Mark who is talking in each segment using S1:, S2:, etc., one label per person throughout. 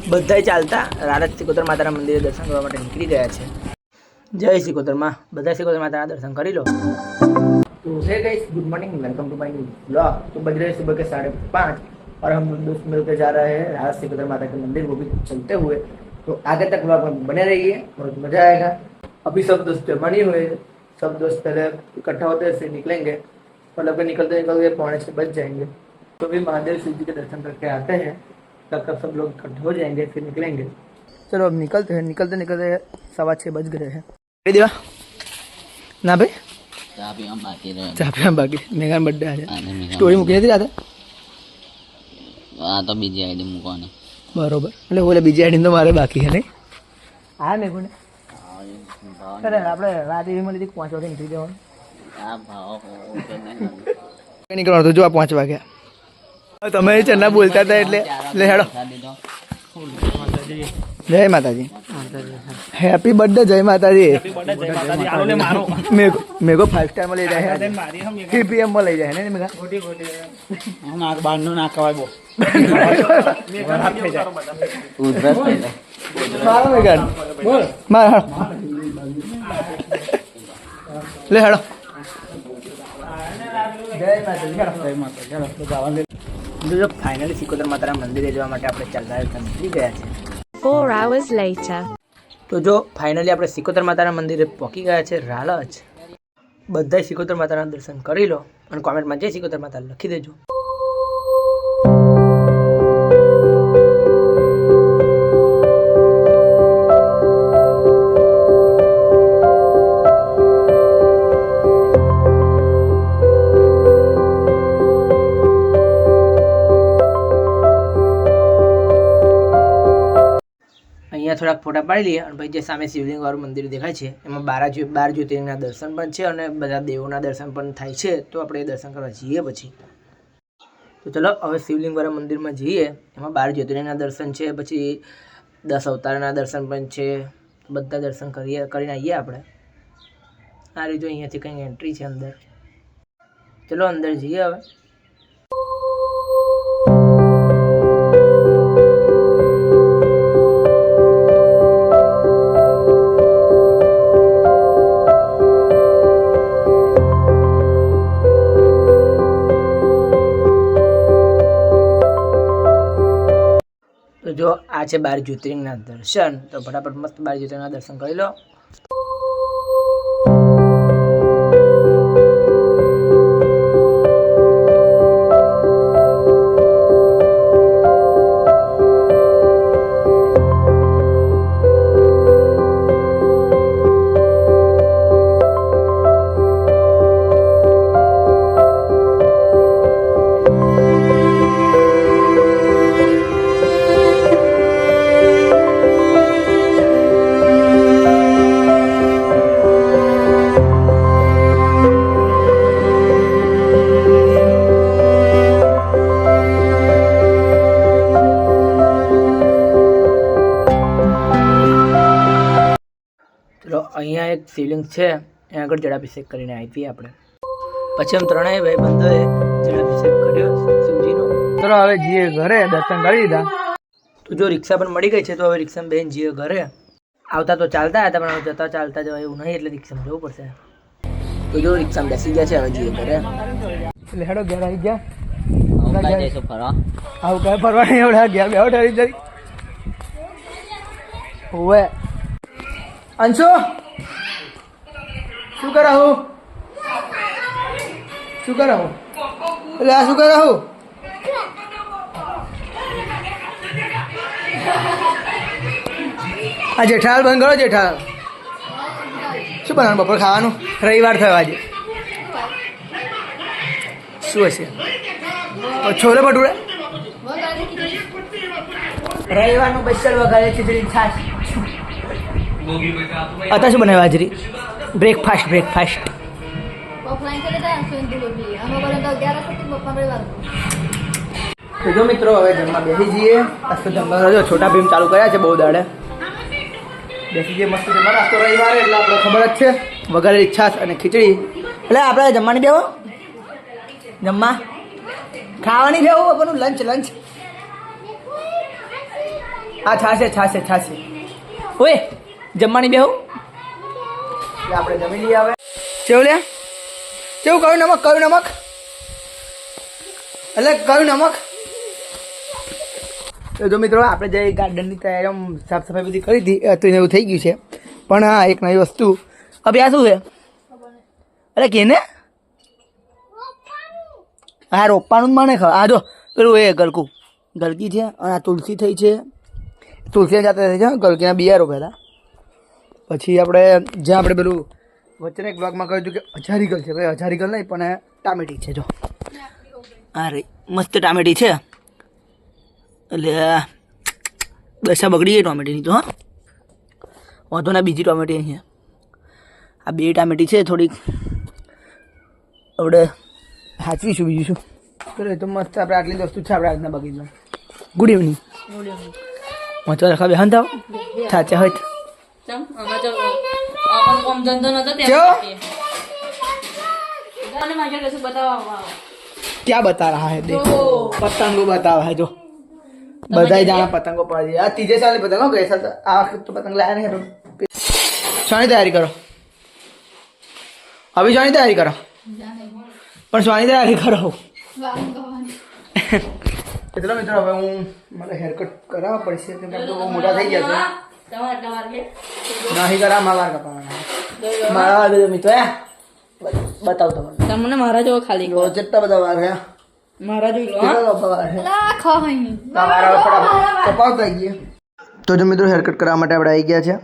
S1: બધાય ચાલતા રારજ સિકોતર માતાના મંદિરે દર્શન કરવા માટે નીકળી ગયા છે। જય સિકોતર માં, બધા સિકોતર માતાના દર્શન કરી લો। तो hey guys, good morning, welcome to my new blog. तो बज रहे सुबह के 5:30 और हम दोस्त मिलकर जा रहे हैं रारज सिकोतर माता के मंदिर, वो भी चलते हुए। तो आगे तक ब्लॉग में बने रहिए, बहुत मजा आएगा। अभी सब दोस्त जमा नहीं हुए, सब दोस्त पहले इकट्ठा होते हैं फिर निकलेंगे, मतलब कि निकलते निकलते 6:45 बज जाएंगे। तो भी महादेव शिव जी के दर्शन करके आते हैं, तब तक सब लोग इकट्ठे हो जाएंगे फिर निकलेंगे। चलो अब निकलते हैं। निकलते निकलते 6:15 बज गए हैं। देवा ना भाई चाह पे हम बाकी मेघा बर्थडे आज स्टोरी મૂકી નથી રાતે
S2: આ તો બીજી આઈડી મૂકવાની
S1: બરોબર એટલે ઓલે બીજી આઈડી તો મારે બાકી છે નહીં આ મેઘુને અરે આપણે રાતે મળી હતી 5 વાગે નીકળી જવાનું
S2: આ ભાવ
S1: નીકળવાનું તો જો આ 5 વાગ્યા તમે ચન્ના બોલતા હતા એટલે લે હેડો જય માતાજી હેપી બર્થડે જય માતાજી મેઘો 5 સ્ટાર માં લઈ જાય 3 PM માં લઈ જાય ને મેઘા
S2: બારનું ના કવાય બો
S1: મારો મેઘા બોલ માર લે હેડો જય માતાજી જો ફાઇનલી સિકોતર માતાના મંદિરે જવા માટે આપણે ચાલતા નીકળી ગયા છે
S3: 4 hours later.
S1: તો જો ફાઇનલી આપણે સિકોતર માતાના મંદિરે પહોંચી ગયા છે રાલજ। બધાય સિકોતર માતાના દર્શન કરી લો અને કોમેન્ટમાં જય સિકોતર માતા લખી દેજો। અહીંયા થોડાક ફોટા પાડી લઈએ અને પછી જે સામે શિવલિંગ વાળું મંદિર દેખાય છે એમાં 12 જ્યોતિર્લિંગના દર્શન પણ છે અને બધા દેવોના દર્શન પણ થાય છે। તો આપણે એ દર્શન કરવા જઈએ પછી। તો ચલો હવે શિવલિંગ વાળા મંદિરમાં જઈએ। એમાં 12 જ્યોતિર્લિંગના દર્શન છે, પછી 10 અવતારના દર્શન પણ છે। બધા દર્શન કરીને આવીએ આપણે। આ રીતે અહીંયાથી કંઈક એન્ટ્રી છે અંદર। ચલો અંદર જઈએ હવે। તો જો આ છે 12 જ્યોતિર્લિંગના દર્શન। તો ફટાફટ મસ્ત 12 જ્યોતિર્લિંગના દર્શન કરી લો। અહીંયા એક શિવલિંગ છે, એના આગળ જળાભિષેક કરીને આવી આપણે। પછી અમે ત્રણેય ભાઈ બંધોએ જળાભિષેક કર્યો શિવજીનો। ચલો હવે જઈએ ઘરે, દર્શન કરી લીધા। તો જો રિક્ષા પણ મળી ગઈ છે, તો હવે રિક્ષામાં બેન જઈએ ઘરે। આવતા તો ચાલતા હતા પણ જતા ચાલતા જવા એવું નહીં એટલે રિક્ષામાં જવું પડશે। તો જો રિક્ષામાં બેસી ગયા છે, હવે જઈએ ઘરે। એટલે હેડો ઘેર આવી ગયા આવું કઈ ફરવા નહીં એવડે ઘેર બેહો ઠરી જરી હોવે। અંશુ શું કરાવું એટલે આ શું કરાવું આ જેઠાલાલ બંધ કરો। જેઠાલાલ શું બનાવવાનું બપોર ખાવાનું? રવિવાર થયો આજે, શું હશે? છોલે ભટુરે રવિવારનું સ્પેશિયલ વઘારે ખીચડી છાશ। અત્યારે શું બનાવ્યું હાજરી? બ્રેકફાસ્ટ તો જો મિત્રો હવે જમવા બેસી જઈએ। આજ તો જમવા જો છોટા ભીમ ચાલુ કર્યા છે બહુ દાડે। બેસી જઈએ મસ્ત જમવા। આજ તો રવિવારે એટલે આપણે ખબર જ છે વઘારેલી છાશ અને ખીચડી। એટલે આપણે જમવાની બેહો, જમવા ખાવાની બેહો, આપણું લંચ આ છાશે ઓય જમવાની બેહું આપણે જમી લઈએ હવે કેવું લે કેવું કયું નમક એટલે કયું નમક તો મિત્રો આપણે જે ગાર્ડનની તૈયારી સાફ સફાઈ બધી કરી હતી તો એવું થઈ ગયું છે પણ હા એક નવી વસ્તુ હવે આ શું છે અરે કેને હા રોપવાનું જ મને આ જો પેલું એ ગલકી છે અને આ તુલસી થઈ છે તુલસી જાતે થઈ છે ગલકીના બિયા રોપ્યા હતા પછી આપણે જ્યાં આપણે પેલું વચ્ચે એક બ્લોગમાં કહ્યું હતું કે અજારીગલ છે ભાઈ અજારીગલ નહીં પણ ટામેટી છે જો હા રે મસ્ત ટામેટી છે એટલે દશા બગડી ગઈ ટોમેટીની તો હા વાંધો ના બીજી ટોમેટી અહીં આ બે ટામેટી છે થોડીક આપણે સાચવીશું બીજું શું ચલો એ તો મસ્ત આપણે આટલી વસ્તુ છે આપણે આજના બગીચામાં ગુડ ઇવનિંગ વાંચો રખા બેહન થાવ થાચે હોય क्या बता रहा है देखो पतंगो बता है जो बधाई जाना पतंगो पड़ रही है तीजे साल पतंग गए साल आ वक्त तो पतंग लाया नहीं सोनी तैयारी करो अभी सोनी तैयारी करो पर सोनी तैयारी करो चलो मित्रों હવે હું મારે હેર કટ કરાવવા પડશે કેમ કે તો મોટા થઈ ગયા છે નહીં કરા મારા કપાવાના મારા મિત્રો બતાવ તમને
S4: મારા જેવો ખાલી
S1: જેટલા બધા વાર છે
S4: મારા જેવો
S1: કપાવ થઈ ગયા તો જો મિત્રો હેરકટ કરવા માટે આપણે આવી ગયા છે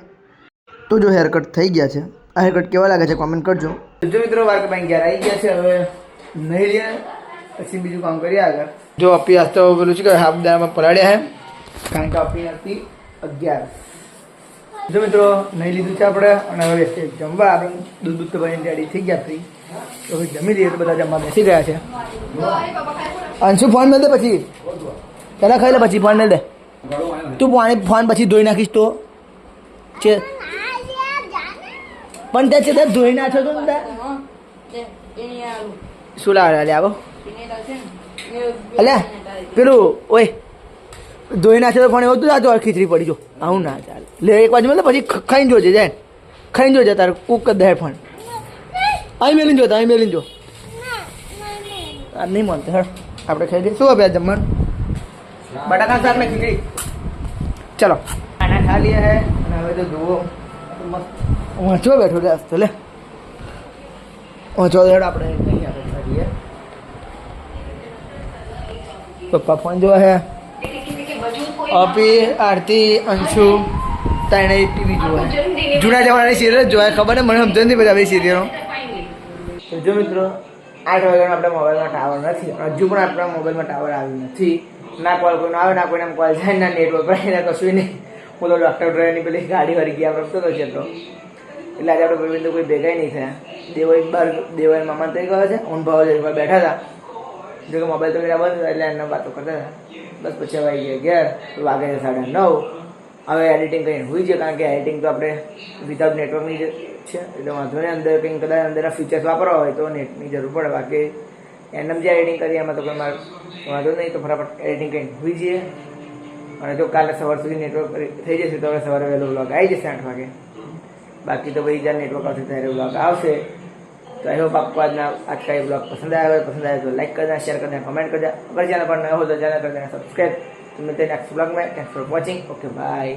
S1: તો જો હેરકટ થઈ ગયા છે આ હેરકટ કેવા લાગે છે કોમેન્ટ કરજો જો મિત્રો વાર કપાઈ ગયા આવી ગયા છે હવે નહીં લે પછી બીજું કામ કરીએ આગળ જો અપી આજ તો પેલું છે કે હાફ દાળમાં પલાળ્યા છે કારણ કે અપી હતી 11 જો મિત્રો નહીં લીધું છે આપણે અને હવે જમવા આપણે દૂધ તો બની રેડી થઈ ગયા ફ્રી તો હવે જમી લઈએ તો બધા જમવા બેસી ગયા છે અંશુ ફોન મેળ દે પછી પહેલાં ખાઈ લે પછી ફોન મેળ દે તું ફોન પછી ધોઈ નાખીશ તો છે પણ તે છે તે ધોઈ નાખો તો શું લાવે આવો અલ્યા પેલું ઓય ધોઈ નાખે તો ફોન એવું તું આ ખીચડી પડી જો આવું ના ચાલે લે એક બાજુ મતલબ પછી ખાઈને જોજે જાય ખાઈને જોજે તારે કૂક કરી દે ફોન અહીં મેલીને જો અહીં મેલીને જો આ નહીં મળતો હેડ આપણે ખાઈ લઈએ શું આપ્યા જમવાનું બટાકા શાક ને ખીચડી ચલો ખાના ખા લે હે અને હવે તો જુઓ વાંચવા બેઠો લે તો લે વાંચવા દેડ આપણે નહીં આપણે ખાઈએ પપ્પા ફોન જોવા હે અપી આરતી અંશુ તાણે ટીવી જોવા જૂના જમાનાની સિરિયલ જોવા ખબર ને મને સમજ નથી બધા સિરિયલો જો મિત્રો 8 વાગ્યાનો આપણા મોબાઈલમાં ટાવર નથી હજુ પણ આપણા મોબાઈલમાં ટાવર આવ્યું નથી ના કોલ કોઈનો આવે ના કોઈને કોલ જાય ના નેટવર્ક પર ના કશું નહીં હું તો ડૉક્ટર ડ્રાઈવરની પેલી ગાડી વળી ગયા રમતો હતો છે તો એટલે આજે આપણે ભાઈ કોઈ ભેગા નહીં થયા દેવાઈ મામા થઈ ગયો છે ઊન ભાવ બેઠા હતા જો કે મોબાઈલ તો મેરા બંધ એટલે એમને વાતો કરતા હતા બસ પછી હવે આવી ગયા વાગે 9:30 હવે એડિટિંગ કરીને હોઈ છે કારણ કે એડિટિંગ તો આપણે વિધાઉટ નેટવર્કની છે એટલે વાંધો નહીં અંદર કંઈક કદાચ અંદરના ફીચર્સ વાપરવા હોય તો નેટની જરૂર પડે બાકી એન્ડમ જે એડિટિંગ કરીએ એમાં તો કોઈ મારે વાંધો નહીં તો ફટાફટ એડિટિંગ કરીને હોઈ જઈએ અને જો કાલે સવાર સુધી નેટવર્ક થઈ જશે તો હવે સવારે વહેલો બ્લોગ આવી જશે 8 વાગે બાકી તો ભાઈ જ્યારે નેટવર્ક આવશે ત્યારે બ્લોગ આવશે तो आई होप आपको आज का ये ब्लॉग पसंद आया तो लाइक कर देना शेयर कर देना कमेंट कर देना अगर चैनल पर नया हो तो चैनल कर देना सब्सक्राइब तो मिलते हैं नेक्स्ट ब्लॉग में thanks for watching okay bye.